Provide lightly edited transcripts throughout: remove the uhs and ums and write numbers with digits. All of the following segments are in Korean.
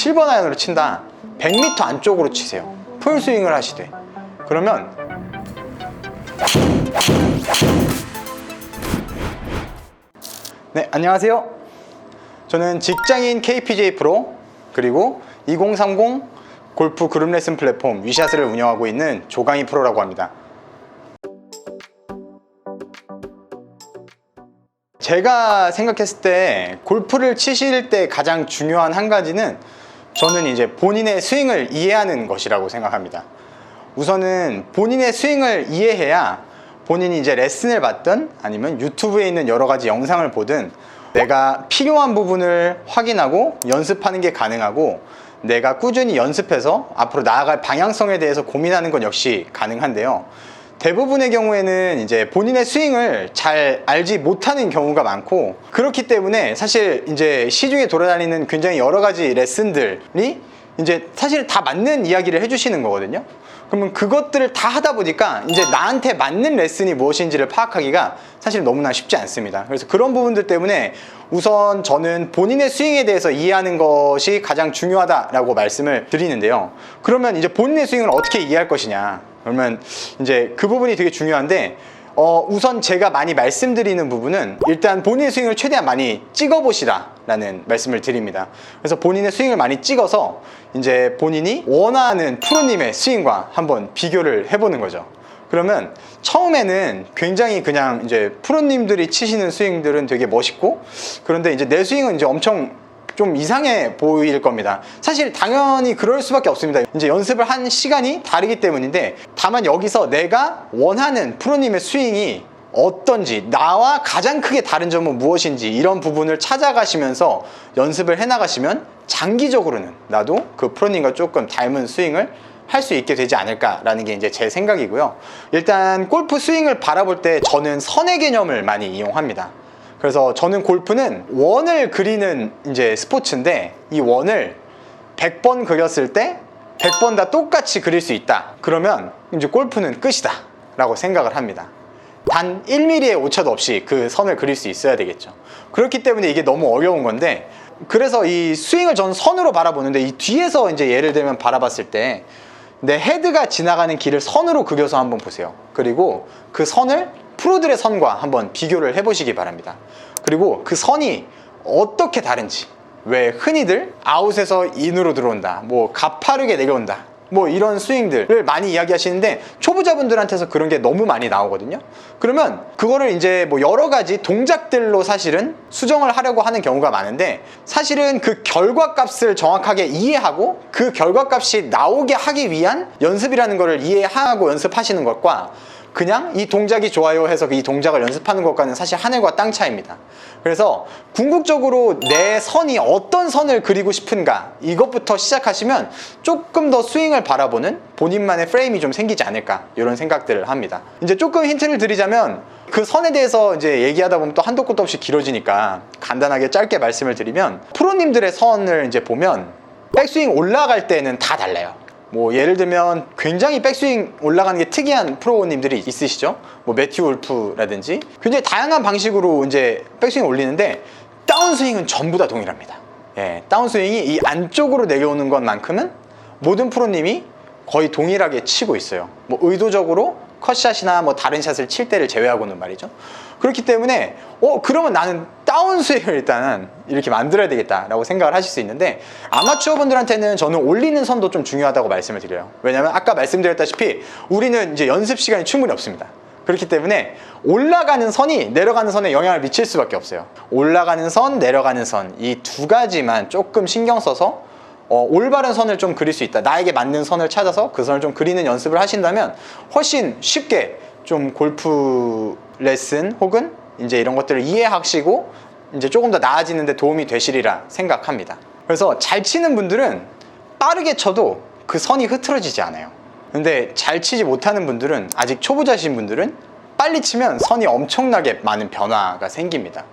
7번 아이언으로 친다. 100m 안쪽으로 치세요. 풀스윙을 하시되. 그러면 네, 안녕하세요. 저는 직장인 KPJ 프로 그리고 2030 골프 그룹 레슨 플랫폼 위샷을 운영하고 있는 조강희 프로라고 합니다. 제가 생각했을 때 골프를 치실 때 가장 중요한 한 가지는 저는 이제 본인의 스윙을 이해하는 것이라고 생각합니다. 우선은 본인의 스윙을 이해해야 본인이 이제 레슨을 받든 아니면 유튜브에 있는 여러 가지 영상을 보든 내가 필요한 부분을 확인하고 연습하는 게 가능하고 내가 꾸준히 연습해서 앞으로 나아갈 방향성에 대해서 고민하는 건 역시 가능한데요. 대부분의 경우에는 이제 본인의 스윙을 잘 알지 못하는 경우가 많고, 그렇기 때문에 사실 이제 시중에 돌아다니는 굉장히 여러 가지 레슨들이 이제 사실 다 맞는 이야기를 해주시는 거거든요. 그러면 그것들을 다 하다 보니까 이제 나한테 맞는 레슨이 무엇인지를 파악하기가 사실 너무나 쉽지 않습니다. 그래서 그런 부분들 때문에 우선 저는 본인의 스윙에 대해서 이해하는 것이 가장 중요하다라고 말씀을 드리는데요. 그러면 이제 본인의 스윙을 어떻게 이해할 것이냐? 그러면 이제 그 부분이 되게 중요한데, 우선 제가 많이 말씀드리는 부분은 일단 본인의 스윙을 최대한 많이 찍어보시라 라는 말씀을 드립니다. 그래서 본인의 스윙을 많이 찍어서 이제 본인이 원하는 프로님의 스윙과 한번 비교를 해보는 거죠. 그러면 처음에는 굉장히 그냥 이제 프로님들이 치시는 스윙들은 되게 멋있고, 그런데 이제 내 스윙은 이제 엄청 좀 이상해 보일 겁니다. 사실 당연히 그럴 수밖에 없습니다. 이제 연습을 한 시간이 다르기 때문인데, 다만 여기서 내가 원하는 프로님의 스윙이 어떤지, 나와 가장 크게 다른 점은 무엇인지 이런 부분을 찾아가시면서 연습을 해나가시면 장기적으로는 나도 그 프로님과 조금 닮은 스윙을 할 수 있게 되지 않을까라는 게 이제 제 생각이고요. 일단 골프 스윙을 바라볼 때 저는 선의 개념을 많이 이용합니다. 그래서 저는 골프는 원을 그리는 이제 스포츠인데, 이 원을 100번 그렸을 때 100번 다 똑같이 그릴 수 있다. 그러면 이제 골프는 끝이다 라고 생각을 합니다. 단 1mm의 오차도 없이 그 선을 그릴 수 있어야 되겠죠. 그렇기 때문에 이게 너무 어려운 건데, 그래서 이 스윙을 저는 선으로 바라보는데, 이 뒤에서 이제 예를 들면 바라봤을 때 내 헤드가 지나가는 길을 선으로 그려서 한번 보세요. 그리고 그 선을 프로들의 선과 한번 비교를 해보시기 바랍니다. 그리고 그 선이 어떻게 다른지, 왜 흔히들 아웃에서 인으로 들어온다, 뭐 가파르게 내려온다, 뭐 이런 스윙들을 많이 이야기하시는데 초보자분들한테서 그런 게 너무 많이 나오거든요. 그러면 그거를 이제 뭐 여러 가지 동작들로 사실은 수정을 하려고 하는 경우가 많은데, 사실은 그 결과값을 정확하게 이해하고 그 결과값이 나오게 하기 위한 연습이라는 거를 이해하고 연습하시는 것과 그냥 이 동작이 좋아요 해서 이 동작을 연습하는 것과는 사실 하늘과 땅 차이입니다. 그래서 궁극적으로 내 선이 어떤 선을 그리고 싶은가, 이것부터 시작하시면 조금 더 스윙을 바라보는 본인만의 프레임이 좀 생기지 않을까, 이런 생각들을 합니다. 이제 조금 힌트를 드리자면, 그 선에 대해서 이제 얘기하다 보면 또 한도 끝도 없이 길어지니까 간단하게 짧게 말씀을 드리면, 프로님들의 선을 이제 보면 백스윙 올라갈 때는 다 달라요. 뭐 예를 들면 굉장히 백스윙 올라가는 게 특이한 프로님들이 있으시죠. 뭐 매튜 울프라든지 굉장히 다양한 방식으로 이제 백스윙 올리는데, 다운스윙은 전부 다 동일합니다. 예, 다운스윙이 이 안쪽으로 내려오는 것만큼은 모든 프로님이 거의 동일하게 치고 있어요. 뭐 의도적으로 컷샷이나 뭐 다른 샷을 칠 때를 제외하고는 말이죠. 그렇기 때문에 그러면 나는 다운스윙을 일단은 이렇게 만들어야 되겠다라고 생각을 하실 수 있는데, 아마추어 분들한테는 저는 올리는 선도 좀 중요하다고 말씀을 드려요. 왜냐면 아까 말씀드렸다시피 우리는 이제 연습 시간이 충분히 없습니다. 그렇기 때문에 올라가는 선이 내려가는 선에 영향을 미칠 수밖에 없어요. 올라가는 선, 내려가는 선, 이 두 가지만 조금 신경 써서 올바른 선을 좀 그릴 수 있다, 나에게 맞는 선을 찾아서 그 선을 좀 그리는 연습을 하신다면 훨씬 쉽게 좀 골프 레슨 혹은 이제 이런 것들을 이해하시고 이제 조금 더 나아지는 데 도움이 되시리라 생각합니다. 그래서 잘 치는 분들은 빠르게 쳐도 그 선이 흐트러지지 않아요. 근데 잘 치지 못하는 분들은, 아직 초보자신 분들은 빨리 치면 선이 엄청나게 많은 변화가 생깁니다.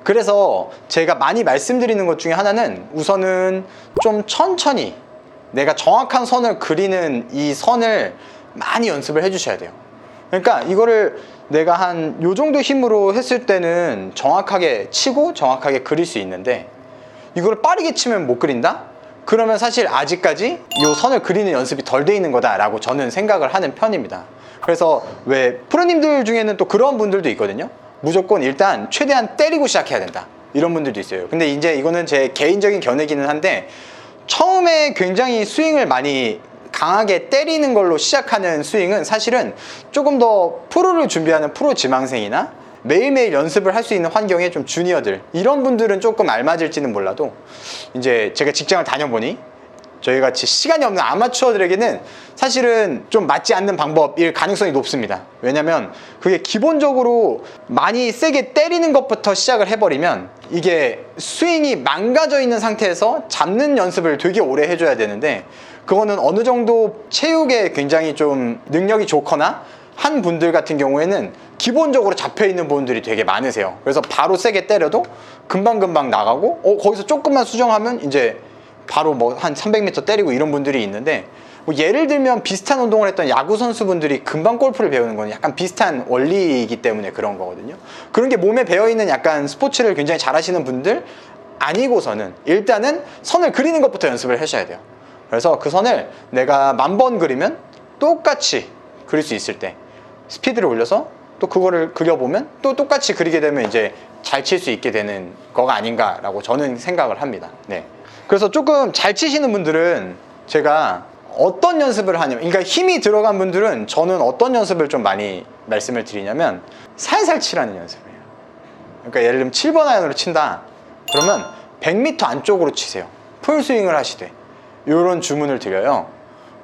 그래서 제가 많이 말씀드리는 것 중에 하나는, 우선은 좀 천천히 내가 정확한 선을 그리는 이 선을 많이 연습을 해 주셔야 돼요. 그러니까 이거를 내가 한 요 정도 힘으로 했을 때는 정확하게 치고 정확하게 그릴 수 있는데, 이거를 빠르게 치면 못 그린다? 그러면 사실 아직까지 이 선을 그리는 연습이 덜 돼 있는 거다라고 저는 생각을 하는 편입니다. 그래서 왜 프로님들 중에는 또 그런 분들도 있거든요. 무조건 일단 최대한 때리고 시작해야 된다, 이런 분들도 있어요. 근데 이제 이거는 제 개인적인 견해기는 한데, 처음에 굉장히 스윙을 많이 강하게 때리는 걸로 시작하는 스윙은 사실은 조금 더 프로를 준비하는 프로 지망생이나 매일매일 연습을 할 수 있는 환경의 좀 주니어들, 이런 분들은 조금 알맞을지는 몰라도, 이제 제가 직장을 다녀보니 저희같이 시간이 없는 아마추어들에게는 사실은 좀 맞지 않는 방법일 가능성이 높습니다. 왜냐면 그게 기본적으로 많이 세게 때리는 것부터 시작을 해버리면 이게 스윙이 망가져 있는 상태에서 잡는 연습을 되게 오래 해줘야 되는데, 그거는 어느 정도 체육에 굉장히 좀 능력이 좋거나 한 분들 같은 경우에는 기본적으로 잡혀있는 분들이 되게 많으세요. 그래서 바로 세게 때려도 금방금방 나가고, 거기서 조금만 수정하면 이제 바로 뭐 한 300m 때리고, 이런 분들이 있는데, 뭐 예를 들면 비슷한 운동을 했던 야구 선수분들이 금방 골프를 배우는 건 약간 비슷한 원리이기 때문에 그런 거거든요. 그런 게 몸에 배어있는 약간 스포츠를 굉장히 잘하시는 분들 아니고서는 일단은 선을 그리는 것부터 연습을 하셔야 돼요. 그래서 그 선을 내가 1000번 그리면 똑같이 그릴 수 있을 때 스피드를 올려서 또 그거를 그려보면 또 똑같이 그리게 되면 이제 잘 칠 수 있게 되는 거가 아닌가라고 저는 생각을 합니다. 네. 그래서 조금 잘 치시는 분들은 제가 어떤 연습을 하냐면, 그러니까 힘이 들어간 분들은 저는 어떤 연습을 좀 많이 말씀을 드리냐면, 살살 치라는 연습이에요. 그러니까 예를 들면 7번 아이언으로 친다 그러면 100m 안쪽으로 치세요. 풀스윙을 하시되, 이런 주문을 드려요.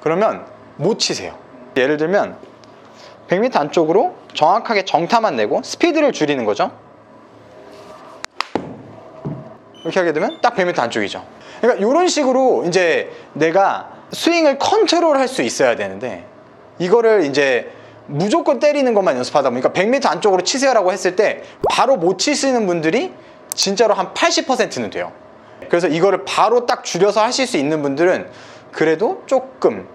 그러면 못 치세요. 예를 들면 100m 안쪽으로 정확하게 정타만 내고 스피드를 줄이는 거죠. 이렇게 하게 되면 딱 100m 안쪽이죠. 그러니까 이런 식으로 이제 내가 스윙을 컨트롤 할 수 있어야 되는데, 이거를 이제 무조건 때리는 것만 연습하다 보니까 100m 안쪽으로 치세요라고 했을 때 바로 못 치시는 분들이 진짜로 한 80%는 돼요. 그래서 이거를 바로 딱 줄여서 하실 수 있는 분들은 그래도 조금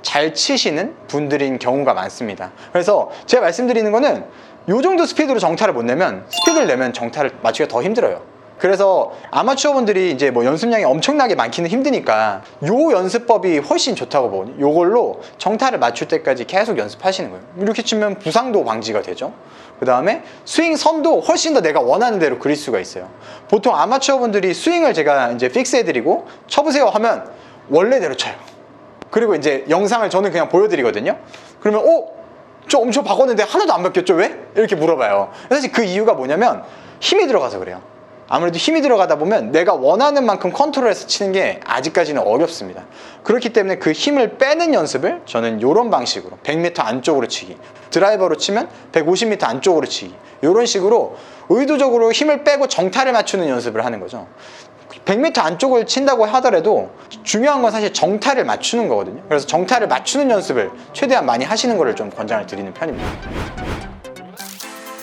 잘 치시는 분들인 경우가 많습니다. 그래서 제가 말씀드리는 거는, 이 정도 스피드로 정타를 못 내면 스피드를 내면 정타를 맞추기가 더 힘들어요. 그래서 아마추어 분들이 이제 뭐 연습량이 엄청나게 많기는 힘드니까 요 연습법이 훨씬 좋다고 보거든요. 요걸로 정타를 맞출 때까지 계속 연습하시는 거예요. 이렇게 치면 부상도 방지가 되죠. 그 다음에 스윙 선도 훨씬 더 내가 원하는 대로 그릴 수가 있어요. 보통 아마추어 분들이 스윙을 제가 이제 픽스해드리고 쳐보세요 하면 원래대로 쳐요. 그리고 이제 영상을 저는 그냥 보여드리거든요. 그러면 저 엄청 바꿨는데 하나도 안 바뀌었죠? 왜? 이렇게 물어봐요. 사실 그 이유가 뭐냐면 힘이 들어가서 그래요. 아무래도 힘이 들어가다 보면 내가 원하는 만큼 컨트롤해서 치는 게 아직까지는 어렵습니다. 그렇기 때문에 그 힘을 빼는 연습을 저는 이런 방식으로 100m 안쪽으로 치기, 드라이버로 치면 150m 안쪽으로 치기, 이런 식으로 의도적으로 힘을 빼고 정타를 맞추는 연습을 하는 거죠. 100m 안쪽을 친다고 하더라도 중요한 건 사실 정타를 맞추는 거거든요. 그래서 정타를 맞추는 연습을 최대한 많이 하시는 거를 좀 권장을 드리는 편입니다.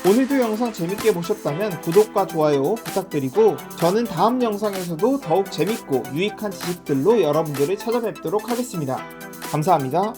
오늘도 영상 재밌게 보셨다면 구독과 좋아요 부탁드리고, 저는 다음 영상에서도 더욱 재밌고 유익한 지식들로 여러분들을 찾아뵙도록 하겠습니다. 감사합니다.